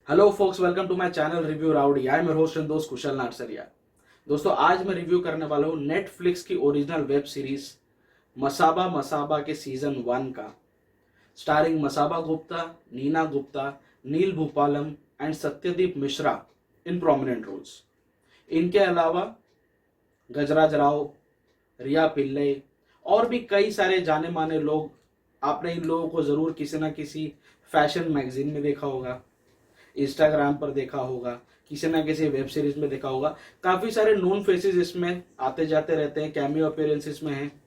Hello folks, welcome to my channel review rowdy. I am your host and दोस्त कुशल नारसरिया। दोस्तों, आज मैं review करने वाला हूँ नेटफ्लिक्स की original web series Masaba Masaba के सीजन 1 का, starring Masaba Gupta, Neena Gupta, Neil Bhoopalam and Satyadeep Mishra in prominent roles. इनके अलावा गजराज राव, रिया पिल्ले और भी कई सारे जाने माने लोग। आपने इन लोगों को जरूर किसी ना किसी फैशन मैगजीन में देखा होगा, इंस्टाग्राम पर देखा होगा, किसी ना किसी वेब सीरीज में देखा होगा। काफी सारे नोन फेसेस इसमें आते जाते रहते हैं, कैमियो अपीयरेंसेस में हैं,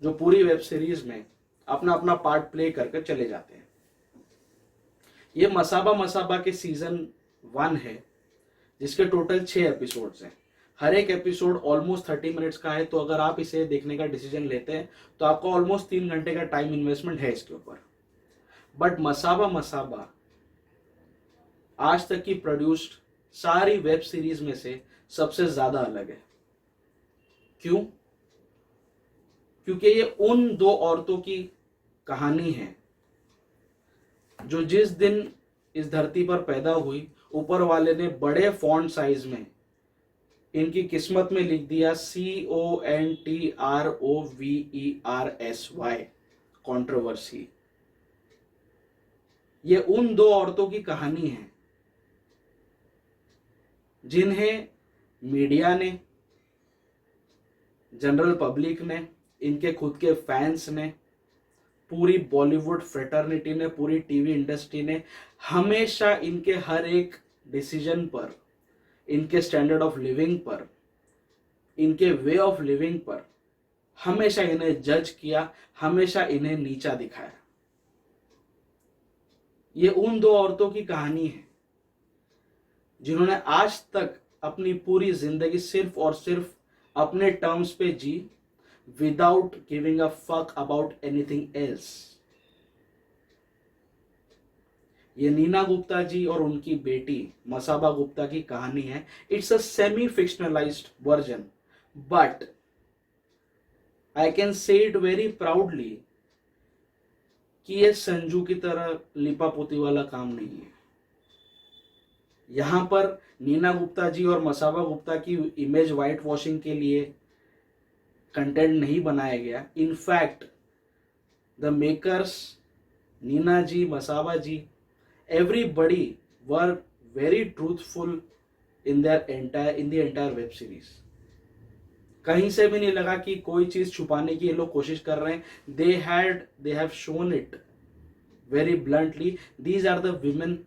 जो पूरी वेब सीरीज में अपना अपना पार्ट प्ले करके चले जाते हैं। ये मसाबा मसाबा के सीजन 1 है, जिसके टोटल 6 एपिसोड्स हैं। हर एक एपिसोड ऑलमोस्ट 30 मिनट्स का है, तो अगर आप इसे देखने का डिसीजन लेते हैं तो आपका ऑलमोस्ट 3 घंटे का टाइम इन्वेस्टमेंट है इसके ऊपर। बट मसाबा मसाबा आज तक की प्रोड्यूस्ड सारी वेब सीरीज में से सबसे ज्यादा अलग है। क्यों? क्योंकि ये उन दो औरतों की कहानी है जो जिस दिन इस धरती पर पैदा हुई, ऊपर वाले ने बड़े फॉन्ट साइज में इनकी किस्मत में लिख दिया CONTROVERSY, कंट्रोवर्सी। ये उन दो औरतों की कहानी है जिन्हें मीडिया ने, जनरल पब्लिक ने, इनके खुद के फैंस ने, पूरी बॉलीवुड फ्रेटर्निटी ने, पूरी टीवी इंडस्ट्री ने हमेशा इनके हर एक डिसीजन पर, इनके स्टैंडर्ड ऑफ लिविंग पर, इनके वे ऑफ लिविंग पर हमेशा इन्हें जज किया, हमेशा इन्हें नीचा दिखाया। ये उन दो औरतों की कहानी है जिन्होंने आज तक अपनी पूरी जिंदगी सिर्फ और सिर्फ अपने टर्म्स पे जी, without giving a fuck about anything else. ये नीना गुप्ता जी और उनकी बेटी मसाबा गुप्ता की कहानी है। It's a semi fictionalised version, but I can say it very proudly कि ये संजू की तरह लिपापोती वाला काम नहीं है। यहां पर नीना गुप्ता जी और मसाबा गुप्ता की इमेज वाइट वॉशिंग के लिए कंटेंट नहीं बनाया गया। In fact the makers, Neena ji, Masaba ji, everybody were very truthful in the entire web series. कहीं से भी नहीं लगा कि कोई चीज छुपाने की ये लोग कोशिश कर रहे हैं। They have shown it very bluntly. These are the women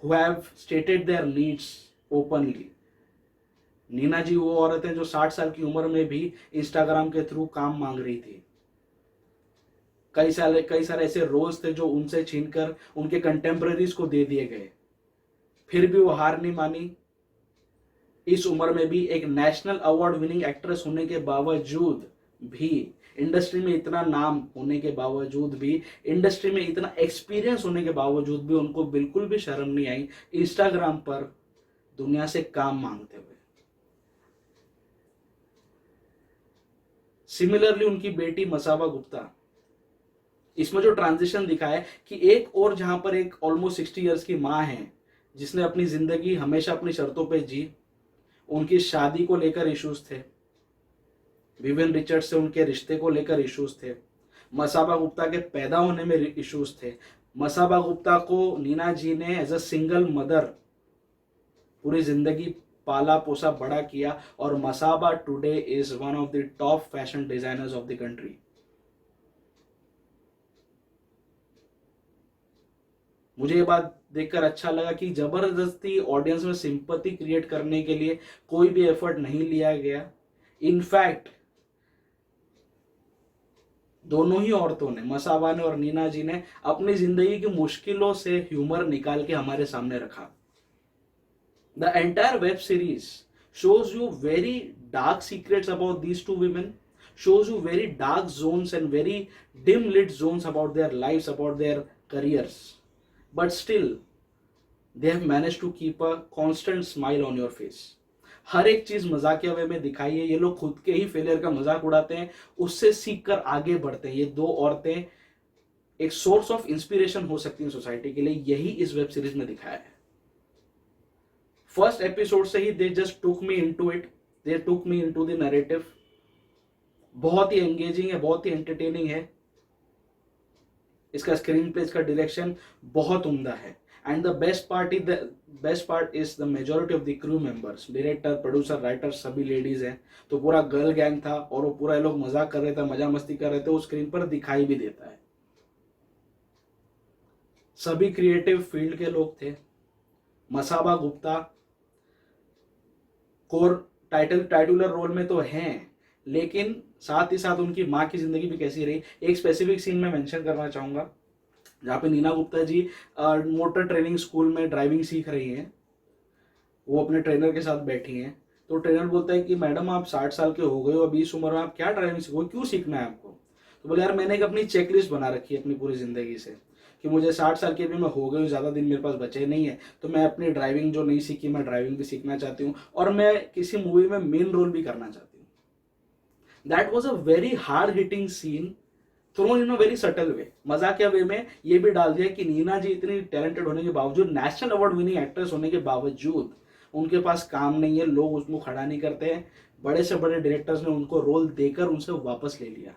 who have stated their needs openly. Neena ji वो औरत है जो 60 साल की उम्र में भी इंस्टाग्राम के थ्रू काम मांग रही थी। कई सारे ऐसे रोल्स थे जो उनसे छीनकर उनके कंटेम्पररीज को दे दिए गए, फिर भी वो हार नहीं मानी। इस उम्र में भी एक नेशनल अवार्ड विनिंग एक्ट्रेस होने के बावजूद भी, इंडस्ट्री में इतना नाम होने के बावजूद भी, इंडस्ट्री में इतना एक्सपीरियंस होने के बावजूद भी उनको बिल्कुल भी शर्म नहीं आई इंस्टाग्राम पर दुनिया से काम मांगते हुए। सिमिलरली उनकी बेटी मसाबा गुप्ता, इसमें जो ट्रांजिशन दिखा है कि एक और जहां पर एक ऑलमोस्ट 60 ईयर्स की माँ है जिसने अपनी जिंदगी हमेशा अपनी शर्तों पर जी। उनकी शादी को लेकर इश्यूज थे, विवियन रिचर्ड से उनके रिश्ते को लेकर इश्यूज थे, मसाबा गुप्ता के पैदा होने में इश्यूज थे। मसाबा गुप्ता को नीना जी ने एज अ सिंगल मदर पूरी जिंदगी पाला पोसा बड़ा किया, और Masaba today is one of the top fashion designers of the country. मुझे ये बात देखकर अच्छा लगा कि जबरदस्ती ऑडियंस में सिंपैथी क्रिएट करने के लिए कोई भी एफर्ट नहीं लिया गया। इनफैक्ट दोनों ही औरतों ने, मसाबा ने और नीना जी ने, अपनी जिंदगी की मुश्किलों से ह्यूमर निकाल के हमारे सामने रखा। The entire web series shows you very dark secrets about these two women, shows you very dark zones and very dim lit zones about their lives, about their careers, but still they have managed to keep a constant smile on your face. हर एक चीज मजाकिया way में दिखाई है। ये लोग खुद के ही फेलियर का मजाक उड़ाते हैं, उससे सीख कर आगे बढ़ते हैं। ये दो औरतें एक सोर्स ऑफ इंस्पिरेशन हो सकती है सोसाइटी के लिए, यही इस वेब सीरीज में दिखाया है। फर्स्ट एपिसोड से ही they just took me into it, they took me into the narrative. बहुत ही एंगेजिंग है, बहुत ही एंटरटेनिंग है। इसका स्क्रीन प्ले, इसका डायरेक्शन बहुत उम्दा है। And the best part is the majority of the crew members, director, producer, writer सभी लेडीज हैं। तो पूरा गर्ल गैंग था और वो पूरा ये लोग मजाक कर रहे थे, मजा मस्ती कर रहे थे, वो स्क्रीन पर दिखाई भी देता है। सभी क्रिएटिव फील्ड के लोग थे। Masaba Gupta core titular role में तो हैं, लेकिन साथ ही साथ उनकी माँ की जिंदगी भी कैसी रही। एक स्पेसिफिक सीन में मेंशन करना चाहूंगा, जहाँ पे नीना गुप्ता जी मोटर ट्रेनिंग स्कूल में ड्राइविंग सीख रही हैं। वो अपने ट्रेनर के साथ बैठी हैं, तो ट्रेनर बोलता है कि मैडम आप 60 साल के हो गए हो, अभी इस उम्र में आप क्या ड्राइविंग सीखोगे, क्यों सीखना है आपको? तो बोले यार मैंने एक अपनी चेकलिस्ट बना रखी है अपनी पूरी जिंदगी से, कि मुझे 60 साल की अभी मैं हो गई हूँ, ज़्यादा दिन मेरे पास बचे नहीं है, तो मैं अपनी ड्राइविंग जो नहीं सीखी, मैं ड्राइविंग भी सीखना चाहती हूँ और मैं किसी मूवी में मेन रोल भी करना चाहती हूँ। That was a very hard hitting scene, thrown in a very subtle way. मजाकिया वे में ये भी डाल दिया कि नीना जी इतनी टैलेंटेड होने के बावजूद, नेशनल अवार्ड विनिंग एक्ट्रेस होने के बावजूद उनके पास काम नहीं है, लोग उसको खड़ा नहीं करते हैं। बड़े से बड़े डायरेक्टर्स ने उनको रोल देकर उनसे वापस ले लिया,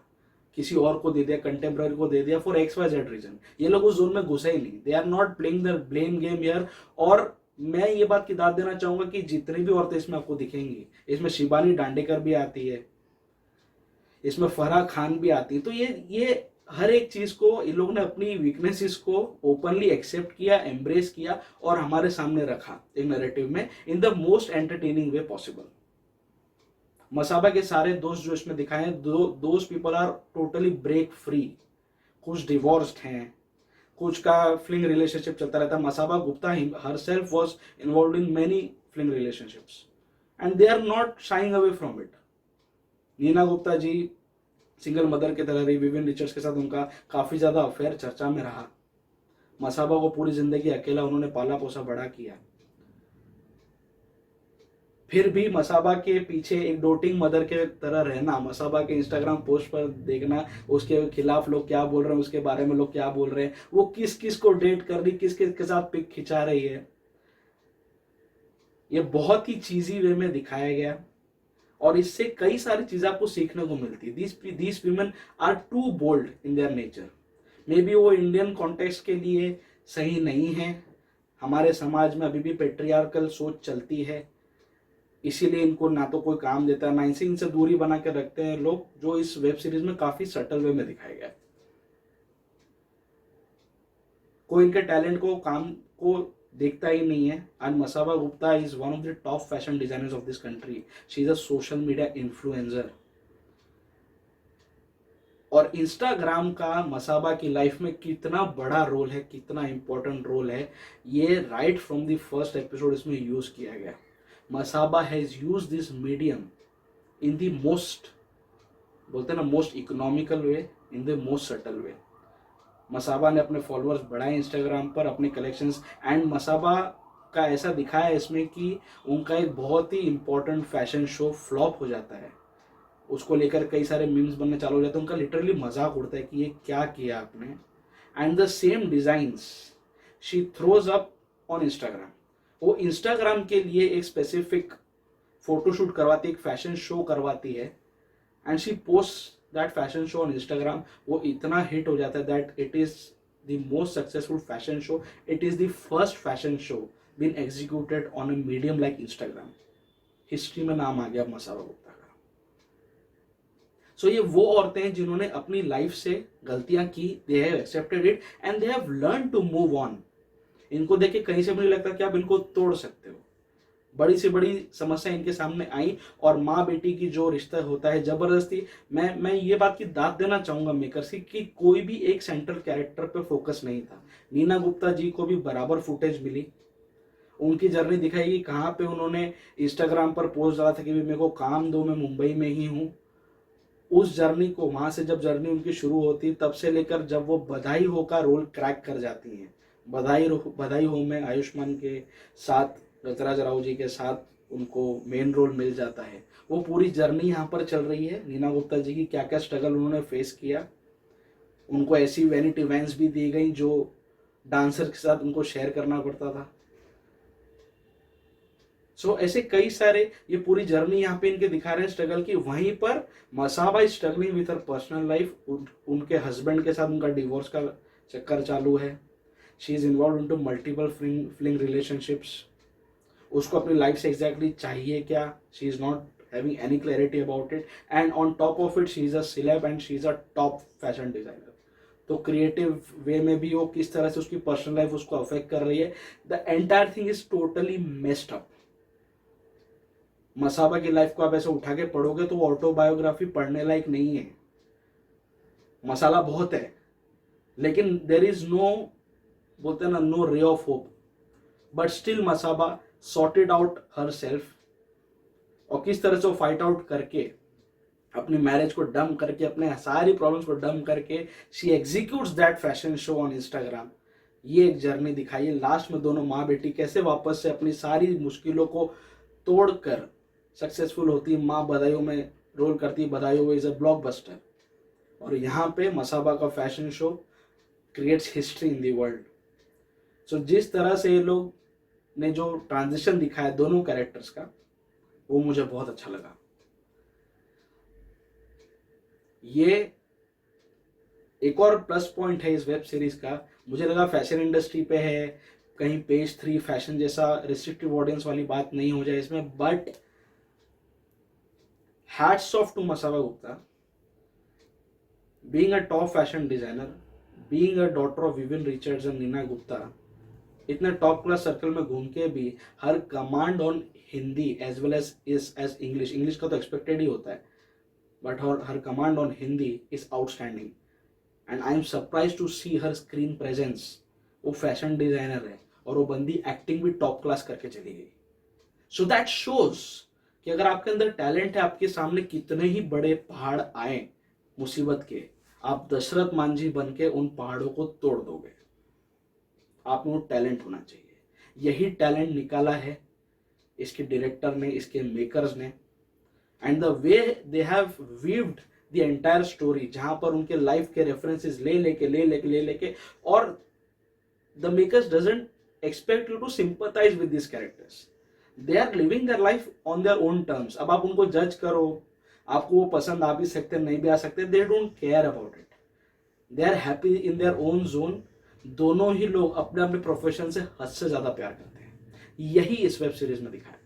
किसी और को दे दिया, कंटेम्प्रेरी को दे दिया, फॉर XYZ रीजन। ये लोग उस जोन में घुसे ही नहीं, they are not playing the blame game here. और मैं ये बात की दाद देना चाहूंगा कि जितनी भी औरतें इसमें आपको दिखेंगी, इसमें शिबानी डांडेकर भी आती है, इसमें फराह खान भी आती है। तो ये हर एक चीज को इन लोगों ने अपनी वीकनेसेस को ओपनली एक्सेप्ट किया, एम्ब्रेस किया और हमारे सामने रखा एक नैरेटिव में in the most entertaining way possible. Masaba के सारे दोस्त जो इसमें दिखाए हैं, those people are totally break free. कुछ डिवोर्स्ड हैं, कुछ का फ्लिंग रिलेशनशिप चलता रहता है। Masaba Gupta herself was involved in many fling relationships and they are not shying away from it. Neena Gupta ji single mother की तरह रही, विवियन रिचर्ड्स के साथ उनका काफी ज्यादा अफेयर चर्चा में रहा। मसाबा को पूरी जिंदगी अकेला उन्होंने पाला पोसा बड़ा किया, फिर भी मसाबा के पीछे एक डोटिंग मदर के तरह रहना, मसाबा के इंस्टाग्राम पोस्ट पर देखना, उसके खिलाफ लोग क्या बोल रहे हैं, उसके बारे में लोग क्या बोल रहे हैं, वो किस किस को डेट कर रही, किस किस के साथ पिक खिंचा रही है, ये बहुत ही चीजी वे में दिखाया गया और इससे कई सारी चीजें आपको सीखने को मिलती है। These women are too bold in their nature. Maybe वो इंडियन कॉन्टेक्स्ट के लिए सही नहीं है, हमारे समाज में अभी भी पेट्रियार्कल सोच चलती है, इसीलिए इनको ना तो कोई काम देता है, ना इनसे दूरी बना के रखते हैं लोग, जो इस वेब सीरीज में काफी सटल वे में दिखाया गया है। कोई इनके टैलेंट को, काम को देखता ही नहीं है। And Masaba Gupta is one of the top fashion designers of this country. She is a social media influencer और इंस्टाग्राम का मसाबा की लाइफ में कितना बड़ा रोल है, कितना इंपॉर्टेंट रोल है, ये right from the first episode इसमें यूज किया गया। Masaba has use this medium in the most, बोलते हैं ना, most economical way, in the most subtle way. Masaba ने अपने फॉलोअर्स बढ़ाए इंस्टाग्राम पर, अपने कलेक्शंस, एंड मसाबा का ऐसा दिखाया है इसमें कि उनका एक बहुत ही इंपॉर्टेंट फैशन शो फ्लॉप हो जाता है, उसको लेकर कई सारे मीम्स बनने चालू हो जाते हैं, उनका लिटरली मजाक उड़ता है कि ये क्या किया आपने। And the same designs she throws up on Instagram. वो इंस्टाग्राम के लिए एक स्पेसिफिक फोटोशूट करवाती है, एक फैशन शो करवाती है, and she post that fashion show on Instagram. वो इतना हिट हो जाता है that it is the most successful fashion show, it is the first fashion show been executed on a medium like Instagram. History में नाम आ गया मसाबा गुप्ता का। सो ये वो औरतें हैं जिन्होंने अपनी लाइफ से गलतियां की, they have accepted it and they have learn to move on. इनको देख के कहीं से मुझे लगता है कि आप इनको तोड़ सकते हो। बड़ी से बड़ी समस्या इनके सामने आई और माँ बेटी की जो रिश्ता होता है जबरदस्ती, मैं ये बात की दाद देना चाहूंगा मेकर्स की कि कोई भी एक सेंट्रल कैरेक्टर पे फोकस नहीं था। नीना गुप्ता जी को भी बराबर फुटेज मिली, उनकी जर्नी दिखाई कि कहाँ पे उन्होंने इंस्टाग्राम पर पोस्ट डाला था कि मेरे को काम दो, मैं मुंबई में ही हूँ। उस जर्नी को, वहां से जब जर्नी उनकी शुरू होती तब से लेकर जब वो बधाई हो का रोल क्रैक कर जाती हैं, बधाई हो में आयुष्मान के साथ, रतराज राव जी के साथ उनको मेन रोल मिल जाता है। वो पूरी जर्नी यहाँ पर चल रही है नीना गुप्ता जी की, क्या क्या स्ट्रगल उन्होंने फेस किया। उनको ऐसी वैनिटी वैन्स भी दी गई जो डांसर के साथ उनको शेयर करना पड़ता था। सो ऐसे कई सारे, ये पूरी जर्नी यहाँ पे इनके दिखा रहे हैं स्ट्रगल की। वहीं पर Masaba is struggling with her personal life, उनके हस्बैंड के साथ उनका डिवोर्स का चक्कर चालू है। She is involve into multiple fling relationships. उसको अपनी लाइफ से एग्जैक्टली चाहिए क्या, she is not having any clarity about it. And on top of it she is a celeb and she is a top fashion designer. तो creative way में भी वो किस तरह से उसकी पर्सनल लाइफ उसको अफेक्ट कर रही है। The entire thing is totally messed up. Masaba की लाइफ को आप ऐसे उठा के पढ़ोगे तो वो ऑटोबायोग्राफी पढ़ने लायक नहीं है। मसाला बहुत है, लेकिन देर इज नो, बोलते हैं ना, no ray of hope. But still Masaba sorted out her self, और किस तरह से वो फाइट आउट करके अपनी मैरिज को डम करके, अपने सारी प्रॉब्लम्स को डम करके she executes that fashion show on Instagram. ये एक जर्नी दिखाई है। लास्ट में दोनों माँ बेटी कैसे वापस से अपनी सारी मुश्किलों को तोड़कर सक्सेसफुल होती है। माँ बधाइयों में रोल करती है, बधाइयों इज अ ब्लॉकबस्टर। और यहाँ पे मसाबा का fashion show creates history in the world. So जिस तरह से ये लोग ने जो ट्रांजिशन दिखाया दोनों कैरेक्टर्स का, वो मुझे बहुत अच्छा लगा। ये एक और प्लस पॉइंट है इस वेब सीरीज का। मुझे लगा फैशन इंडस्ट्री पे है, कहीं पेज 3 फैशन जैसा रिस्ट्रिक्टिव ऑडियंस वाली बात नहीं हो जाए इसमें। But hats off to Masaba Gupta, being a top fashion designer, being a daughter of Vivian Richards and Neena Gupta, इतने टॉप क्लास सर्कल में घूम के भी हर command on Hindi as well as English, English का तो एक्सपेक्टेड ही होता है, बट हर command on Hindi is outstanding. And I am surprise to see her screen presence. वो फैशन डिजाइनर है और वो बंदी एक्टिंग भी टॉप क्लास करके चली गई। सो दैट शोज कि अगर आपके अंदर टैलेंट है, आपके सामने कितने ही बड़े पहाड़ आए मुसीबत के, आप दशरथ मांझी बन के उन पहाड़ों को तोड़ दोगे। आप में वो टैलेंट होना चाहिए। यही टैलेंट निकाला है इसके डायरेक्टर ने, इसके मेकर्स ने। And the way they have weaved the entire story, जहां पर उनके लाइफ के रेफरेंसेस ले लेके और the makers doesn't expect you to sympathise with this characters. They are living their life on their own terms. अब आप उनको जज करो, आपको वो पसंद आ भी सकते नहीं भी आ सकते, they don't care about it. They are happy in their own zone. दोनों ही लोग अपने अपने प्रोफेशन से हद से ज्यादा प्यार करते हैं। यही इस वेब सीरीज में दिखाया।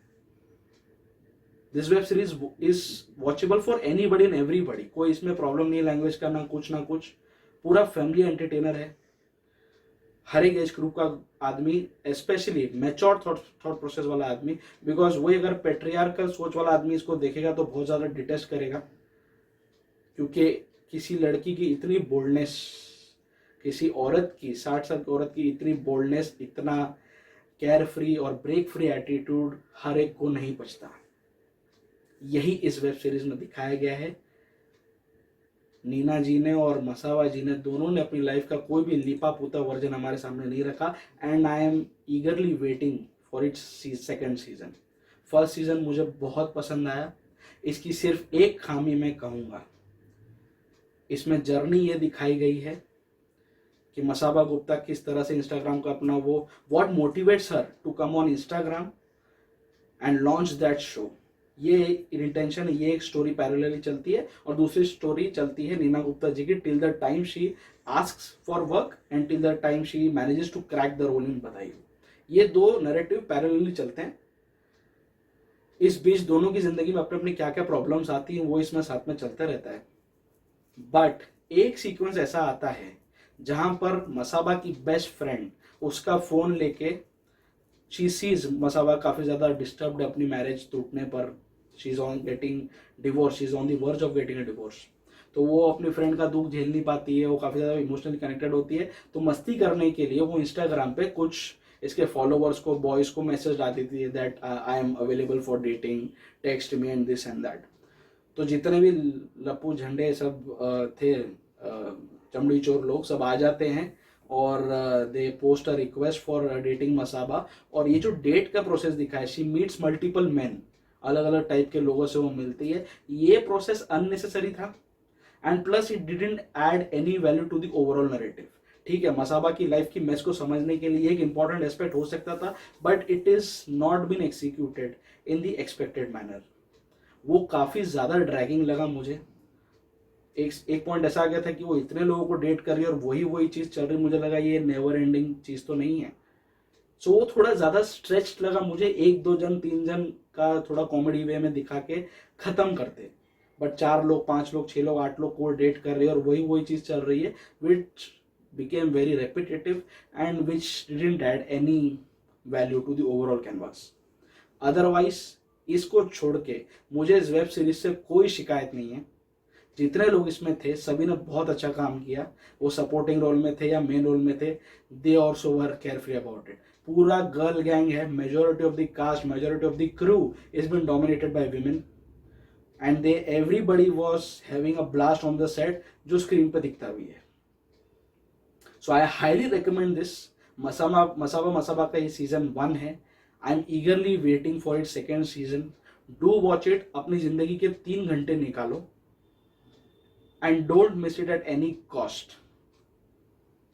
This web series is watchable for anybody and everybody. कोई इसमें प्रॉब्लम नहीं है लैंग्वेज का, ना कुछ। पूरा फैमिली एंटरटेनर है। हर एक एज ग्रुप का आदमी, स्पेशली मैच्योर थॉट प्रोसेस वाला आदमी, बिकॉज वही अगर पेट्रियार्कल सोच वाला आदमी इसको देखेगा तो बहुत ज्यादा डिटेस्ट करेगा। क्योंकि किसी लड़की की इतनी बोल्डनेस, किसी औरत की 60 साल की औरत की इतनी बोल्डनेस, इतना केयर फ्री और ब्रेक फ्री एटीट्यूड हर एक को नहीं बचता। यही इस वेब सीरीज में दिखाया गया है। नीना जी ने और मसाबा जी ने दोनों ने अपनी लाइफ का कोई भी लिपा पुता वर्जन हमारे सामने नहीं रखा। And I am eagerly waiting for its second season. First season मुझे बहुत पसंद आया। इसकी सिर्फ एक खामी मैं कहूँगा, इसमें जर्नी ये दिखाई गई है कि मसाबा गुप्ता किस तरह से इंस्टाग्राम का अपना वो what motivates her to come on Instagram and launch that show. ये इंटेंशन है। ये एक स्टोरी पैरेलली चलती है और दूसरी स्टोरी चलती है नीना गुप्ता जी की, till the time she asks for work and till the time she manages to crack the role in Badhaai. ये दो नैरेटिव पैरेलली चलते हैं। इस बीच दोनों की जिंदगी में अपने अपने क्या क्या प्रॉब्लम्स आती हैं वो इसमें साथ में चलता रहता है। बट एक सीक्वेंस ऐसा आता है जहां पर मसाबा की बेस्ट फ्रेंड उसका फोन लेके, शी सीज मसाबा काफी ज्यादा डिस्टर्ब्ड अपनी मैरिज टूटने पर, she is on getting divorce, she is on the verge of getting a divorce. तो वो अपनी फ्रेंड का दुख झेल नहीं पाती है, वो काफी ज्यादा इमोशनली कनेक्टेड होती है। तो मस्ती करने के लिए वो इंस्टाग्राम पे कुछ इसके फॉलोवर्स को, बॉयज को मैसेज डाल देती है that I am available for dating, text me and this and that. तो जितने भी लप्पू झंडे सब थे, चमड़ी चोर लोग सब आ जाते हैं और they post a request for dating Masaba. और ये जो डेट का प्रोसेस दिखा है, शी मीट्स मल्टीपल मैन, अलग अलग टाइप के लोगों से वो मिलती है। ये प्रोसेस अननेसेसरी था। And plus it didn't add any value to the overall narrative. ठीक है, मसाबा की लाइफ की मैच को समझने के लिए एक इंपॉर्टेंट एस्पेक्ट हो सकता था, but it is not been executed in the expected manner. वो काफी ज्यादा ड्रैगिंग लगा मुझे। एक पॉइंट ऐसा आ गया था कि वो इतने लोगों को डेट कर रही है और वही चीज चल रही, मुझे लगा ये नेवर एंडिंग चीज तो नहीं है। सो वो थोड़ा ज्यादा स्ट्रेच्ड लगा मुझे, एक दो जन तीन जन का थोड़ा कॉमेडी वे में दिखा के खत्म करते, बट 4 लोग 5 लोग 6 लोग 8 लोग को डेट कर रहे हैं और वही चीज चल रही है, which became very repetitive and which didn't add any value to the overall canvas. Otherwise इसको छोड़ के मुझे इस वेब सीरीज से कोई शिकायत नहीं है। जितने लोग इसमें थे सभी ने बहुत अच्छा काम किया, वो सपोर्टिंग रोल में थे या मेन रोल में थे, they also were carefree about it. पूरा गर्ल गैंग है, majority of the cast, majority of the crew is been dominated by women and they everybody was having a blast on the set, जो screen पे दिखता भी है। So I highly recommend this. Masaba का ये season 1 है। I am eagerly waiting for it second season. Do watch it, अपनी जिंदगी के 3 घंटे निकालो and don't miss it at any cost.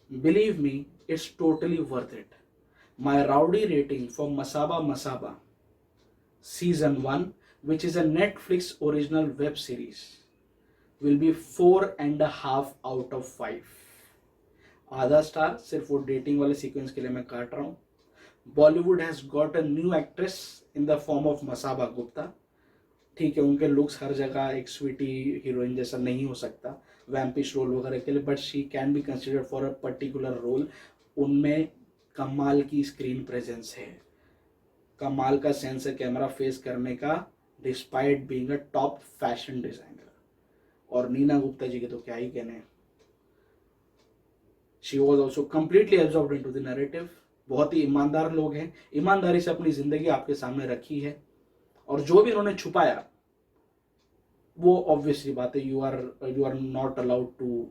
Believe me, it's totally worth it. My rowdy rating for Masaba season 1, which is a Netflix original web series, will be 4.5 out of 5. आधा star सिर्फ वो dating वाले sequence के लिए मैं काट रहा हूँ। Bollywood has got a new actress in the form of Masaba Gupta. ठीक है, उनके लुक्स हर जगह एक स्वीटी हीरोइन जैसा नहीं हो सकता वैम्पिश रोल वगैरह के लिए, but she can be considered for a particular role. उनमें कमाल की स्क्रीन प्रेजेंस है, कमाल का सेंस है कैमरा फेस करने का, despite being a top fashion designer. और नीना गुप्ता जी के तो क्या ही कहने, she was also completely absorbed into the narrative. बहुत ही ईमानदार लोग हैं, ईमानदारी से अपनी जिंदगी आपके सामने रखी है, और जो भी उन्होंने छुपाया वो ऑब्वियसली बात है, you are not allowed to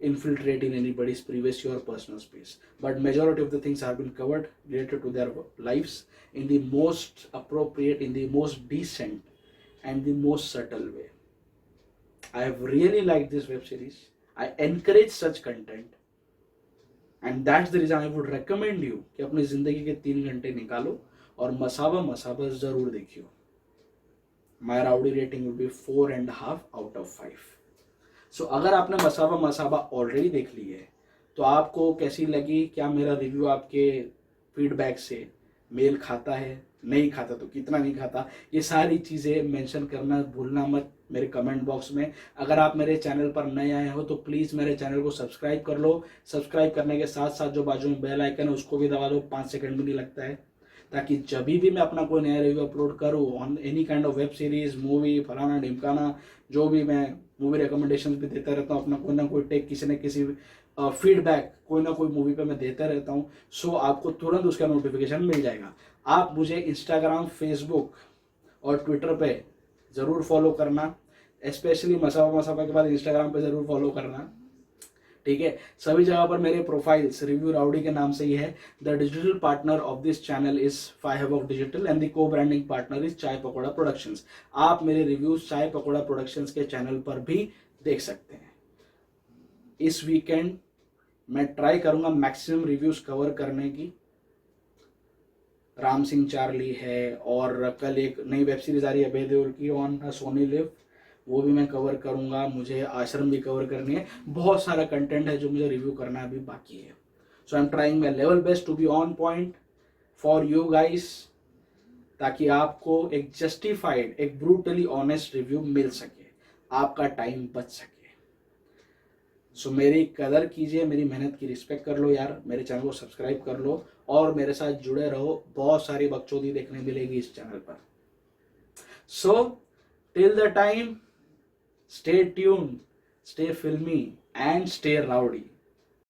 infiltrate in anybody's privacy or personal space, but majority of the things have been covered related to their lives in the most appropriate, in the most decent and the most subtle way. I have really liked this web series. I encourage such content and that's the reason I would recommend you कि अपनी जिंदगी के 3 घंटे निकालो और मसाबा जरूर देखियो। My rowdy rating will be 4.5 out of 5. So अगर आपने मसाबा ऑलरेडी देख ली है तो आपको कैसी लगी, क्या मेरा रिव्यू आपके फीडबैक से मेल खाता है, नहीं खाता तो कितना नहीं खाता, ये सारी चीज़ें मेंशन करना भूलना मत मेरे कमेंट बॉक्स में। अगर आप मेरे चैनल पर नए आए हो तो प्लीज़ मेरे चैनल को सब्सक्राइब कर लो। सब्सक्राइब करने के साथ साथ जो बाजू में बेल आइकन है उसको भी दबा दो, 5 सेकंड भी नहीं लगता है, ताकि जब भी मैं अपना कोई नया रिव्यू अपलोड करूँ on any kind of web series, movie, फलाना ढिमकाना, जो भी मैं मूवी रिकमेंडेशन भी देता रहता हूँ, अपना कोई ना कोई टेक, किसी न किसी फीडबैक कोई ना कोई मूवी पे मैं देता रहता हूँ। सो आपको तुरंत उसका नोटिफिकेशन मिल जाएगा। आप मुझे इंस्टाग्राम, फेसबुक और ट्विटर पे ज़रूर फॉलो करना, स्पेशली मसाबा के बाद इंस्टाग्राम पे ज़रूर फॉलो करना। ठीक है, सभी जगह पर मेरे प्रोफाइल्स रिव्यू राउडी के नाम से ही है। The digital partner of this channel is five digital and the को ब्रांडिंग पार्टनर इज चाय पकौड़ा प्रोडक्शंस। आप मेरे रिव्यूज चाय पकौड़ा प्रोडक्शंस के चैनल पर भी देख सकते हैं। इस वीकेंड मैं ट्राई करूंगा मैक्सिमम रिव्यूज कवर करने की। राम सिंह चार्ली है और कल एक नई वेब सीरीज आ रही है अभय देओल की ऑन सोनी लिव, वो भी मैं कवर करूंगा। मुझे आश्रम भी कवर करनी है, बहुत सारा कंटेंट है जो मुझे रिव्यू करना अभी बाकी है। So I am trying my level best to be on point for you guys, ताकि आपको एक जस्टिफाइड, एक ब्रूटली ऑनेस्ट रिव्यू मिल सके, आपका टाइम बच सके। सो मेरी कदर कीजिए, मेरी मेहनत की रिस्पेक्ट कर लो यार, मेरे चैनल को सब्सक्राइब कर लो और मेरे साथ जुड़े रहो। बहुत सारी बकचोदी देखने मिलेगी इस चैनल पर। So till the time, stay tuned, stay filmy and stay rowdy.